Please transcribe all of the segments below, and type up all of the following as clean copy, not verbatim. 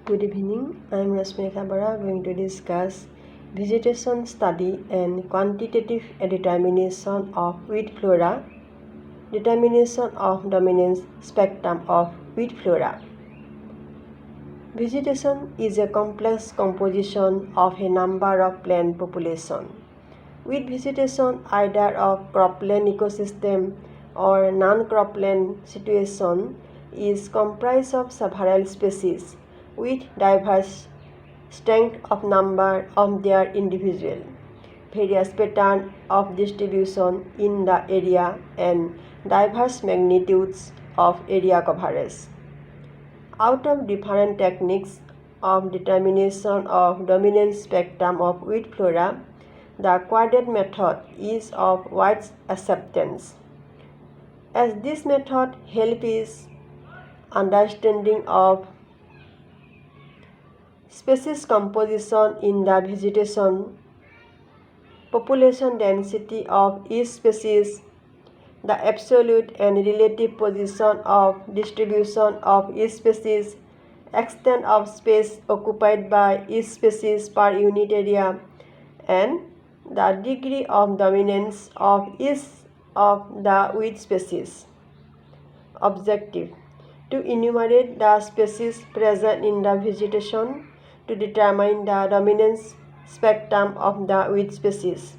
Good evening. I am Rasmika Bara going to discuss vegetation study and quantitative determination of weed flora, determination of dominance spectrum of weed flora. Vegetation is a complex composition of a number of plant population. Weed vegetation, either of cropland ecosystem or non-cropland situation, is comprised of several species with diverse strength of number of their individual, various pattern of distribution in the area, and diverse magnitudes of area coverage. Out of different techniques of determination of dominance spectrum of weed flora, the quadrant method is of wide acceptance, as this method helps understanding of species composition in the vegetation, population density of each species, the absolute and relative position of distribution of each species, extent of space occupied by each species per unit area, and the degree of dominance of each of the weed species. Objective: to enumerate the species present in the vegetation to determine the dominance spectrum of the weed species.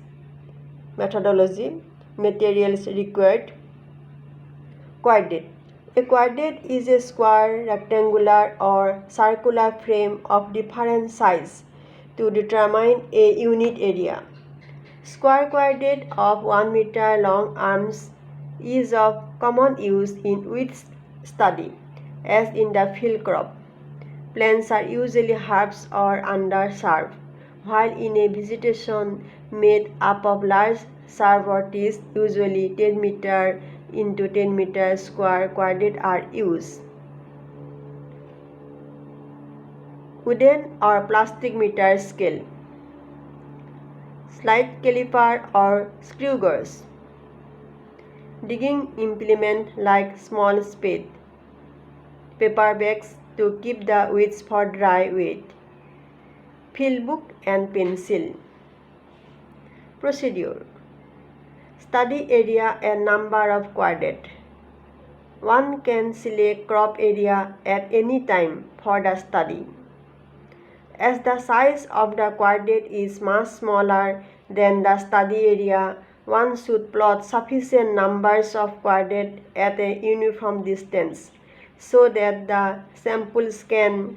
Methodology: materials required. Quadrant. A quadrant is a square, rectangular, or circular frame of different size to determine a unit area. Square quadrant of 1 meter long arms is of common use in weed study, as in the field crop. Plants are usually herbs or undershrub, while in a vegetation made up of large shrub or trees, usually 10 meter into 10 meter square quadrant are used. Wooden or plastic meter scale, slide caliper or screw gauge, digging implement like small spade, paper bags to keep the weeds for dry weight, field book and pencil. Procedure: study area and number of quadrant. One can select crop area at any time for the study. As the size of the quadrant is much smaller than the study area, one should plot sufficient numbers of quadrant at a uniform distance so that the samples can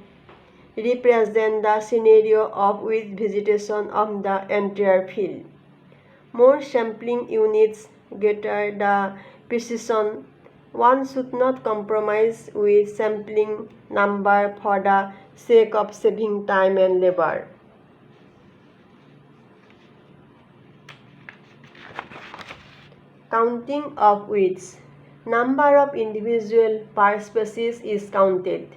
represent the scenario of weed vegetation of the entire field. More sampling units, greater the precision. One should not compromise with sampling number for the sake of saving time and labor. Counting of weeds. Number of individual per species is counted.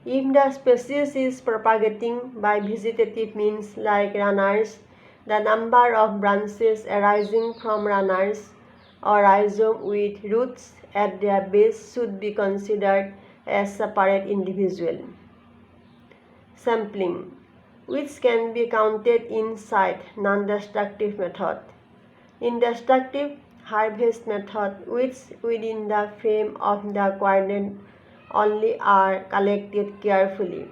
If the species is propagating by vegetative means like runners, the number of branches arising from runners or rhizome with roots at their base should be considered as separate individual. Sampling, which can be counted inside non-destructive method. In destructive harvest method, which within the frame of the quadrant only are collected carefully,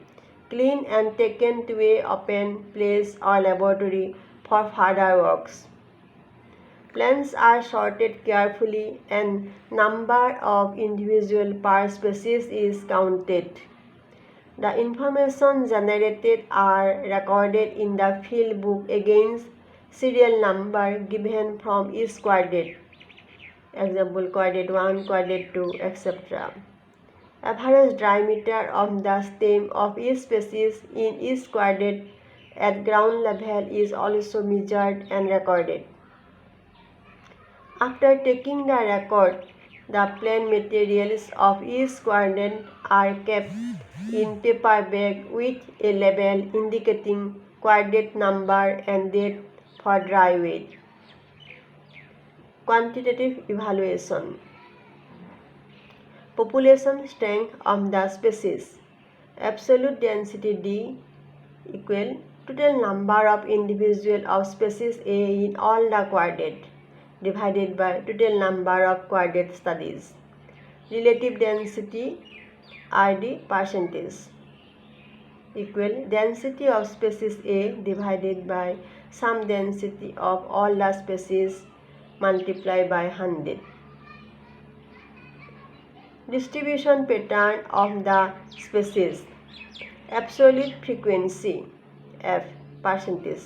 cleaned and taken to a open place or laboratory for further works. Plants are sorted carefully and number of individual per species is counted. The information generated are recorded in the field book against serial number given from each quadrant. Example, quadrant 1, quadrant 2, etc. Average diameter of the stem of each species in each quadrant at ground level is also measured and recorded. After taking the record, the plant materials of each quadrant are kept in paper bag with a label indicating quadrant number and date for dry weight. Quantitative evaluation. Population strength of the species. absolute density D equal total number of individual of species A in all the quadrate divided by total number of quadrate studies. Relative density RD percentage equal density of species A divided by sum density of all the species multiplied by 100. Distribution pattern of the species. Absolute frequency F percentage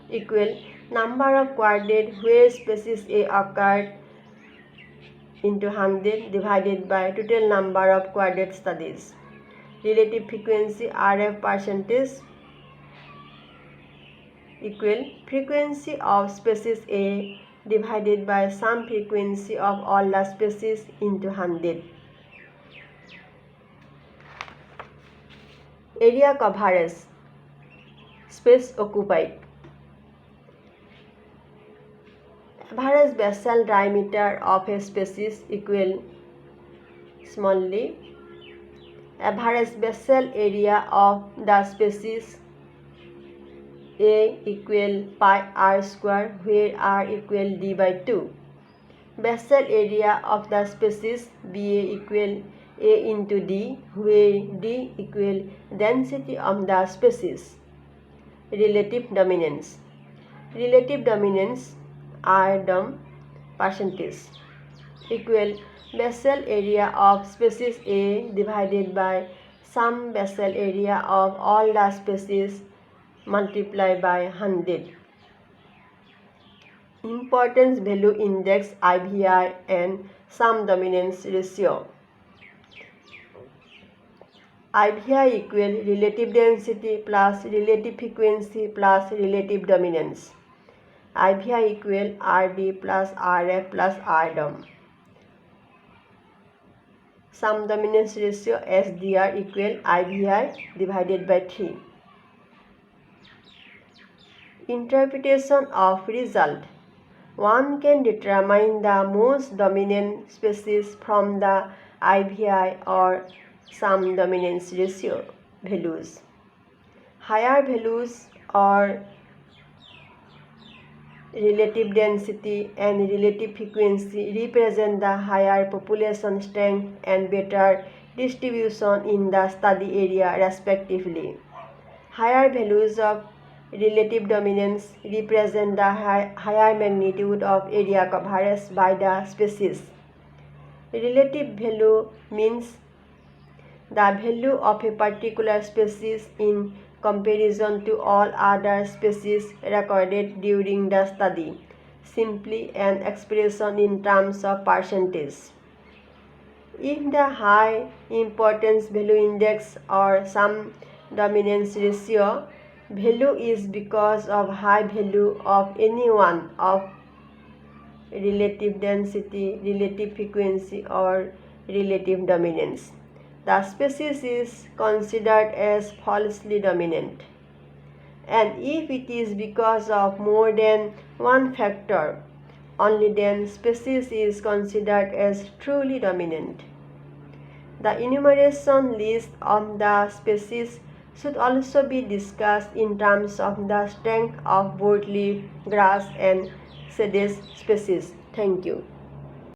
equal number of quadrate where species A occurred into 100 divided by total number of quadrate studies. Relative frequency RF percentage equal frequency of species A divided by sum frequency of all the species into 100. Area coverage, space occupied. Average basal diameter of a species equal small d. Average basal area of the species A equal pi r square where r equal d by 2. Basal area of the species BA equal A into d where d equal density of the species. Relative dominance. Relative dominance RDOM percentage equal basal area of species A divided by sum basal area of all the species multiplied by 100. Importance value index IVI and sum dominance ratio. IVI equal relative density plus relative frequency plus relative dominance. IVI equal RD plus RF plus RDOM. Sum dominance ratio SDR equal IVI divided by 3. Interpretation of result. One can determine the most dominant species from the IVI or sum dominance ratio values. Higher values or relative density and relative frequency represent the higher population strength and better distribution in the study area respectively. Higher values of relative dominance represent the higher magnitude of area coverage by the species. Relative value means the value of a particular species in comparison to all other species recorded during the study, simply an expression in terms of percentage. If the high importance value index or sum dominance ratio value is because of high value of any one of relative density, relative frequency or relative dominance, the species is considered as falsely dominant. And if it is because of more than one factor, only then species is considered as truly dominant. The enumeration list of the species should also be discussed in terms of the strength of broadleaf grass and sedge species. Thank you.